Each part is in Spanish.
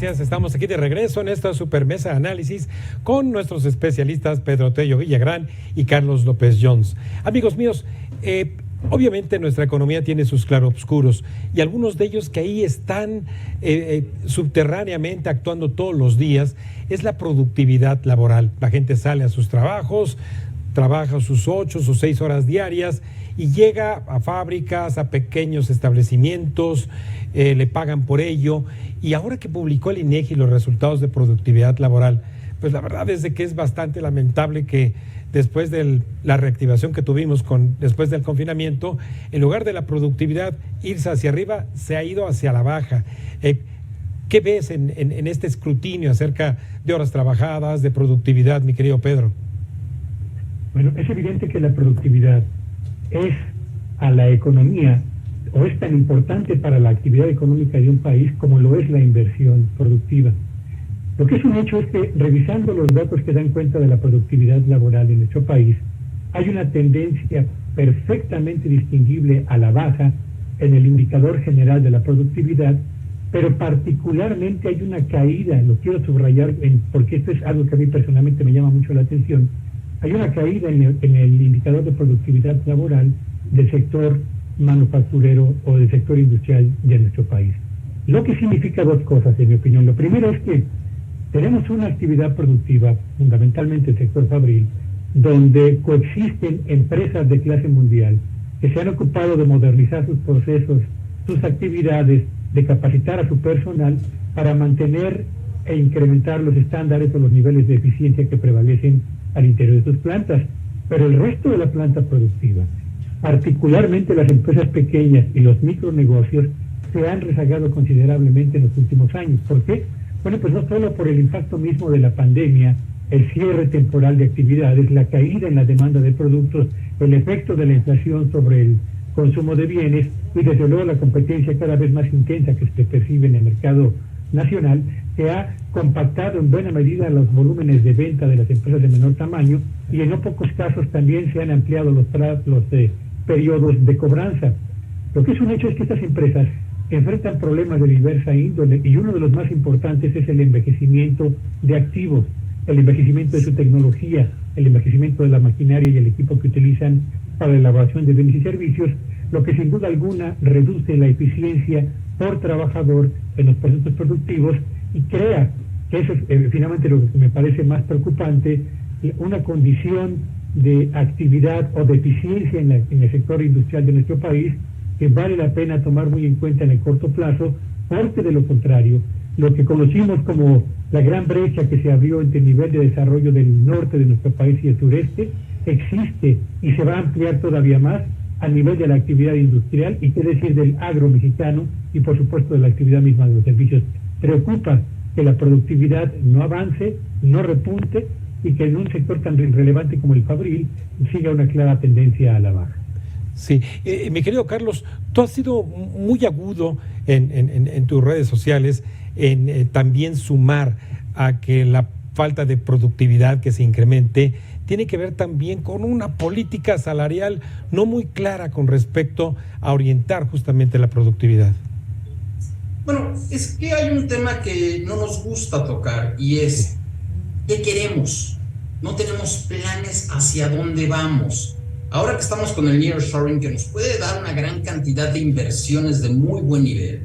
gracias. Estamos aquí de regreso en esta supermesa de análisis con nuestros especialistas Pedro Tello Villagrán y Carlos López Jones. Amigos míos, obviamente nuestra economía tiene sus claroscuros y algunos de ellos que ahí están subterráneamente actuando todos los días es la productividad laboral. La gente sale a sus trabajos, trabaja sus 8 o 6 horas diarias y llega a fábricas, a pequeños establecimientos, le pagan por ello. Y ahora que publicó el INEGI los resultados de productividad laboral, pues la verdad es de que es bastante lamentable que después de la reactivación que tuvimos después del confinamiento, en lugar de la productividad irse hacia arriba, se ha ido hacia la baja. ¿Qué ves en este escrutinio acerca de horas trabajadas, de productividad, mi querido Pedro? Bueno, es evidente que la productividad es a la economía, o es tan importante para la actividad económica de un país como lo es la inversión productiva. Lo que es un hecho es que, revisando los datos que dan cuenta de la productividad laboral en nuestro país, hay una tendencia perfectamente distinguible a la baja en el indicador general de la productividad, pero particularmente hay una caída, lo quiero subrayar porque esto es algo que a mí personalmente me llama mucho la atención. Hay una caída en el indicador de productividad laboral del sector manufacturero o del sector industrial de nuestro país. Lo que significa dos cosas, en mi opinión. Lo primero es que tenemos una actividad productiva, fundamentalmente el sector fabril, donde coexisten empresas de clase mundial que se han ocupado de modernizar sus procesos, sus actividades, de capacitar a su personal para mantener e incrementar los estándares o los niveles de eficiencia que prevalecen al interior de sus plantas. Pero el resto de la planta productiva, particularmente las empresas pequeñas y los micronegocios, se han rezagado considerablemente en los últimos años. ¿Por qué? Bueno, pues no solo por el impacto mismo de la pandemia, el cierre temporal de actividades, la caída en la demanda de productos, el efecto de la inflación sobre el consumo de bienes y desde luego la competencia cada vez más intensa que se percibe en el mercado nacional, que ha compactado en buena medida los volúmenes de venta de las empresas de menor tamaño y en no pocos casos también se han ampliado los periodos de cobranza. Lo que es un hecho es que estas empresas enfrentan problemas de diversa índole y uno de los más importantes es el envejecimiento de activos, el envejecimiento de su tecnología, el envejecimiento de la maquinaria y el equipo que utilizan para la elaboración de bienes y servicios, lo que sin duda alguna reduce la eficiencia por trabajador en los procesos productivos y crea, que eso es finalmente lo que me parece más preocupante, una condición de actividad o de eficiencia en el sector industrial de nuestro país que vale la pena tomar muy en cuenta en el corto plazo, porque de lo contrario, lo que conocimos como la gran brecha que se abrió entre el nivel de desarrollo del norte de nuestro país y el sureste, existe y se va a ampliar todavía más a nivel de la actividad industrial y qué decir del agro mexicano y por supuesto de la actividad misma de los servicios. Preocupa que la productividad no avance, no repunte y que en un sector tan relevante como el fabril siga una clara tendencia a la baja. Sí, mi querido Carlos, tú has sido muy agudo en tus redes sociales en también sumar a que la falta de productividad que se incremente tiene que ver también con una política salarial no muy clara con respecto a orientar justamente la productividad. Bueno, es que hay un tema que no nos gusta tocar y es ¿qué queremos? No tenemos planes hacia dónde vamos. Ahora que estamos con el nearshoring, que nos puede dar una gran cantidad de inversiones de muy buen nivel,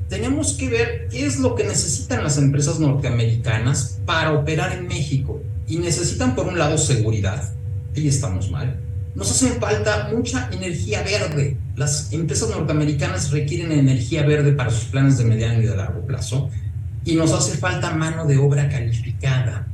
tenemos que ver qué es lo que necesitan las empresas norteamericanas para operar en México. Y necesitan, por un lado, seguridad. Ahí estamos mal. Nos hace falta mucha energía verde. Las empresas norteamericanas requieren energía verde para sus planes de mediano y de largo plazo. Y nos hace falta mano de obra calificada.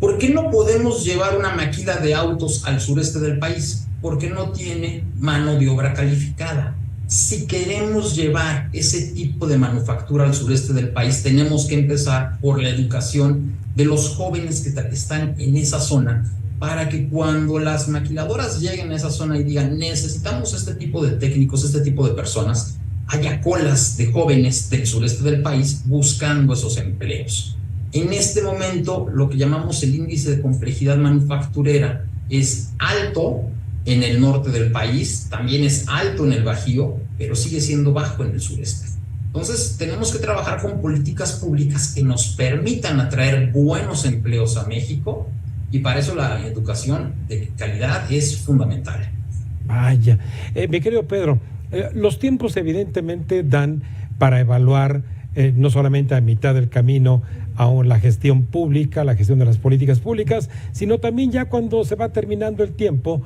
¿Por qué no podemos llevar una maquila de autos al sureste del país? Porque no tiene mano de obra calificada. Si queremos llevar ese tipo de manufactura al sureste del país, tenemos que empezar por la educación de los jóvenes que están en esa zona, para que cuando las maquiladoras lleguen a esa zona y digan necesitamos este tipo de técnicos, este tipo de personas, haya colas de jóvenes del sureste del país buscando esos empleos. En este momento, lo que llamamos el índice de complejidad manufacturera es alto en el norte del país, también es alto en el Bajío, pero sigue siendo bajo en el sureste. Entonces, tenemos que trabajar con políticas públicas que nos permitan atraer buenos empleos a México, y para eso la educación de calidad es fundamental. Vaya, mi querido Pedro, los tiempos evidentemente dan para evaluar no solamente a mitad del camino aún la gestión pública, la gestión de las políticas públicas, sino también ya cuando se va terminando el tiempo,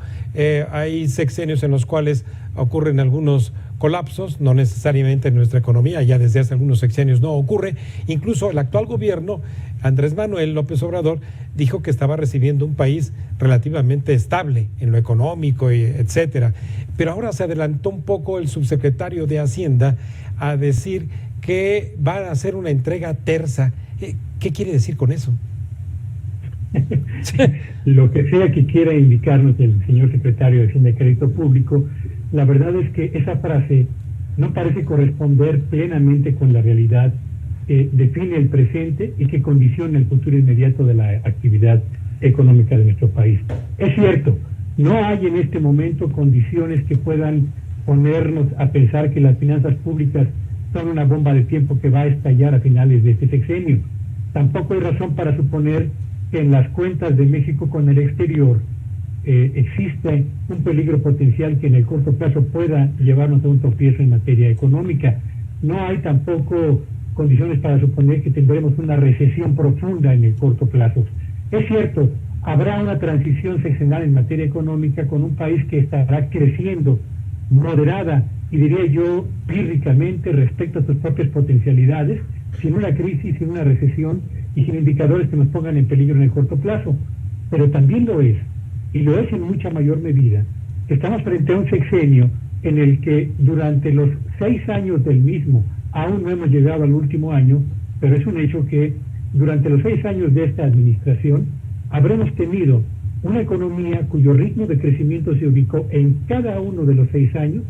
hay sexenios en los cuales ocurren algunos colapsos, no necesariamente en nuestra economía, ya desde hace algunos sexenios no ocurre. Incluso el actual gobierno, Andrés Manuel López Obrador, dijo que estaba recibiendo un país relativamente estable en lo económico, etcétera. Pero ahora se adelantó un poco el subsecretario de Hacienda a decir que van a hacer una entrega tersa. ¿Qué quiere decir con eso? Lo que sea que quiera indicarnos el señor secretario de Hacienda y Crédito Público, la verdad es que esa frase no parece corresponder plenamente con la realidad que define el presente y que condiciona el futuro inmediato de la actividad económica de nuestro país. Es cierto, no hay en este momento condiciones que puedan ponernos a pensar que las finanzas públicas son una bomba de tiempo que va a estallar a finales de este sexenio. Tampoco hay razón para suponer que en las cuentas de México con el exterior existe un peligro potencial que en el corto plazo pueda llevarnos a un tropiezo en materia económica. No hay tampoco condiciones para suponer que tendremos una recesión profunda en el corto plazo. Es cierto, habrá una transición sexenal en materia económica con un país que estará creciendo moderada y diría yo pírricamente respecto a sus propias potencialidades, sin una crisis, sin una recesión y sin indicadores que nos pongan en peligro en el corto plazo. Pero también lo es, y lo es en mucha mayor medida, que estamos frente a un sexenio en el que durante los 6 años del mismo, aún no hemos llegado al último año, pero es un hecho que durante los 6 años de esta administración habremos tenido una economía cuyo ritmo de crecimiento se ubicó en cada uno de los 6 años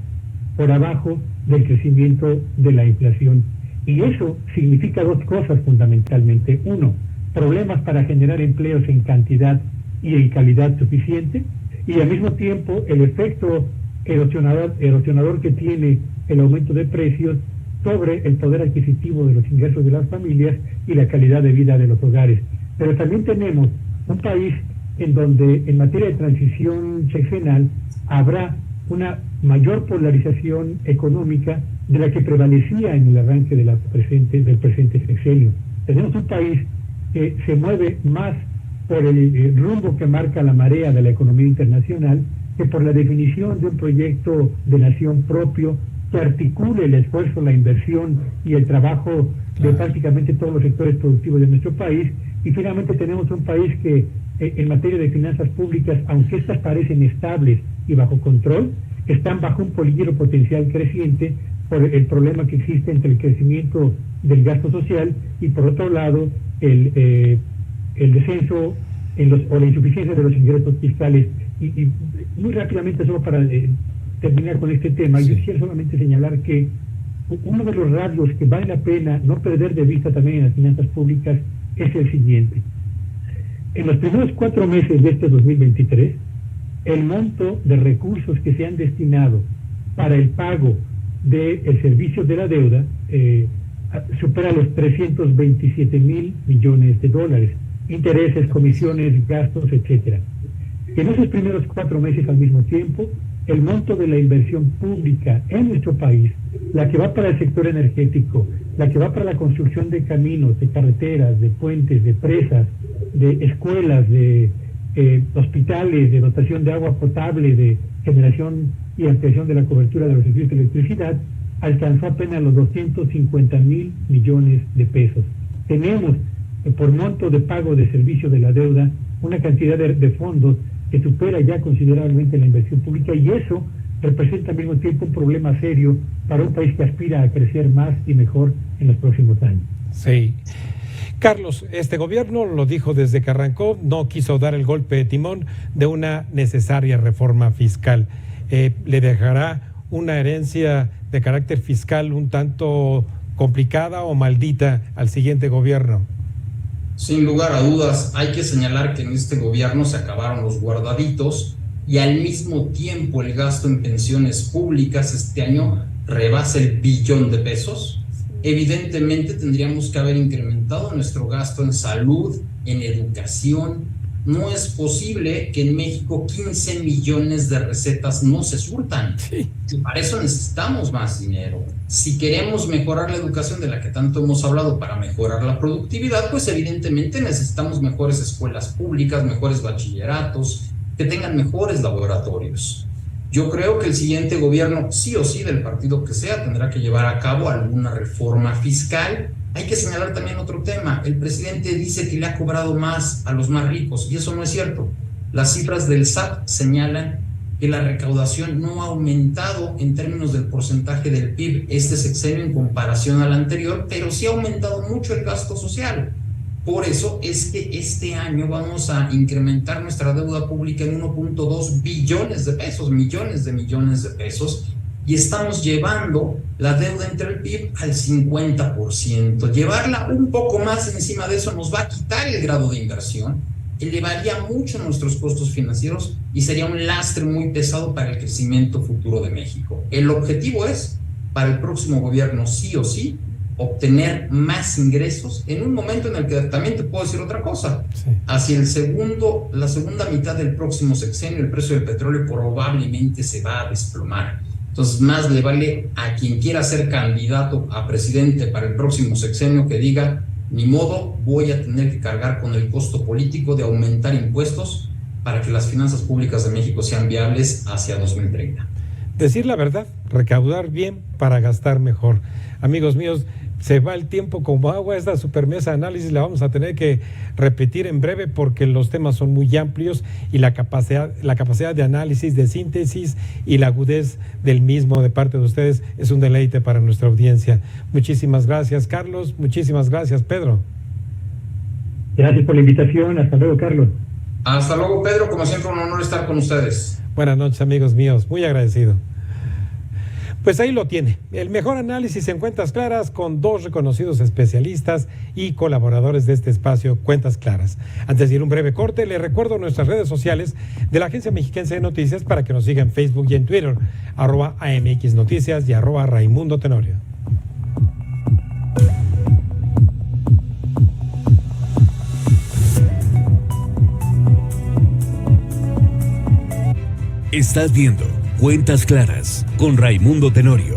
por abajo del crecimiento de la inflación. Y eso significa 2 cosas fundamentalmente. 1, problemas para generar empleos en cantidad y en calidad suficiente, y al mismo tiempo el efecto erosionador que tiene el aumento de precios sobre el poder adquisitivo de los ingresos de las familias y la calidad de vida de los hogares. Pero también tenemos un país en donde en materia de transición sexenal habrá una mayor polarización económica de la que prevalecía en el arranque del presente sexenio. Tenemos un país que se mueve más por el rumbo que marca la marea de la economía internacional que por la definición de un proyecto de nación propio que articule el esfuerzo, la inversión y el trabajo de prácticamente todos los sectores productivos de nuestro país. Y finalmente tenemos un país que en materia de finanzas públicas, aunque estas parecen estables y bajo control, están bajo un peligro potencial creciente por el problema que existe entre el crecimiento del gasto social y por otro lado el descenso o la insuficiencia de los ingresos fiscales. Y muy rápidamente, solo para terminar con este tema, yo quisiera solamente señalar que uno de los rasgos que vale la pena no perder de vista también en las finanzas públicas es el siguiente. En los primeros 4 meses de este 2023, el monto de recursos que se han destinado para el pago del servicio de la deuda supera los 327,000 millones de dólares, intereses, comisiones, gastos, etcétera. En esos primeros 4 meses al mismo tiempo, el monto de la inversión pública en nuestro país, la que va para el sector energético, la que va para la construcción de caminos, de carreteras, de puentes, de presas, de escuelas, de hospitales, de dotación de agua potable, de generación y ampliación de la cobertura de los servicios de electricidad, alcanzó apenas los 250,000 millones de pesos. Tenemos, por monto de pago de servicio de la deuda, una cantidad de fondos que supera ya considerablemente la inversión pública, y eso representa al mismo tiempo un problema serio para un país que aspira a crecer más y mejor en los próximos años. Sí. Carlos, este gobierno, lo dijo desde que arrancó, no quiso dar el golpe de timón de una necesaria reforma fiscal. ¿Le dejará una herencia de carácter fiscal un tanto complicada o maldita al siguiente gobierno? Sin lugar a dudas, hay que señalar que en este gobierno se acabaron los guardaditos y al mismo tiempo el gasto en pensiones públicas este año rebasa el 1 billón de pesos. evidentemente tendríamos que haber incrementado nuestro gasto en salud, en educación. No es posible que en México 15 millones de recetas no se surtan. Sí. Y para eso necesitamos más dinero. Si queremos mejorar la educación de la que tanto hemos hablado para mejorar la productividad, pues evidentemente necesitamos mejores escuelas públicas, mejores bachilleratos, que tengan mejores laboratorios. Yo creo que el siguiente gobierno, sí o sí, del partido que sea, tendrá que llevar a cabo alguna reforma fiscal. Hay que señalar también otro tema. El presidente dice que le ha cobrado más a los más ricos, y eso no es cierto. Las cifras del SAT señalan que la recaudación no ha aumentado en términos del porcentaje del PIB este sexenio en comparación al anterior, pero sí ha aumentado mucho el gasto social. Por eso es que este año vamos a incrementar nuestra deuda pública en 1.2 billones de pesos, millones de pesos, y estamos llevando la deuda entre el PIB al 50%. Llevarla un poco más encima de eso nos va a quitar el grado de inversión, elevaría mucho nuestros costos financieros y sería un lastre muy pesado para el crecimiento futuro de México. El objetivo es, para el próximo gobierno, sí o sí, obtener más ingresos en un momento en el que también te puedo decir otra cosa. Sí. Hacia la segunda mitad del próximo sexenio, el precio del petróleo probablemente se va a desplomar. Entonces, más le vale a quien quiera ser candidato a presidente para el próximo sexenio que diga, ni modo, voy a tener que cargar con el costo político de aumentar impuestos para que las finanzas públicas de México sean viables hacia 2030. Decir la verdad, recaudar bien para gastar mejor. Amigos míos, se va el tiempo como agua. Esta supermesa de análisis la vamos a tener que repetir en breve porque los temas son muy amplios y la capacidad de análisis, de síntesis y la agudez del mismo de parte de ustedes es un deleite para nuestra audiencia. Muchísimas gracias, Carlos. Muchísimas gracias, Pedro. Gracias por la invitación. Hasta luego, Carlos. Hasta luego, Pedro. Como siempre, un honor estar con ustedes. Buenas noches, amigos míos. Muy agradecido. Pues ahí lo tiene, el mejor análisis en Cuentas Claras con dos reconocidos especialistas y colaboradores de este espacio Cuentas Claras. Antes de ir un breve corte, les recuerdo nuestras redes sociales de la Agencia Mexiquense de Noticias para que nos sigan en Facebook y en Twitter, @AMX Noticias y @Raimundo Tenorio. Estás viendo Cuentas Claras con Raimundo Tenorio.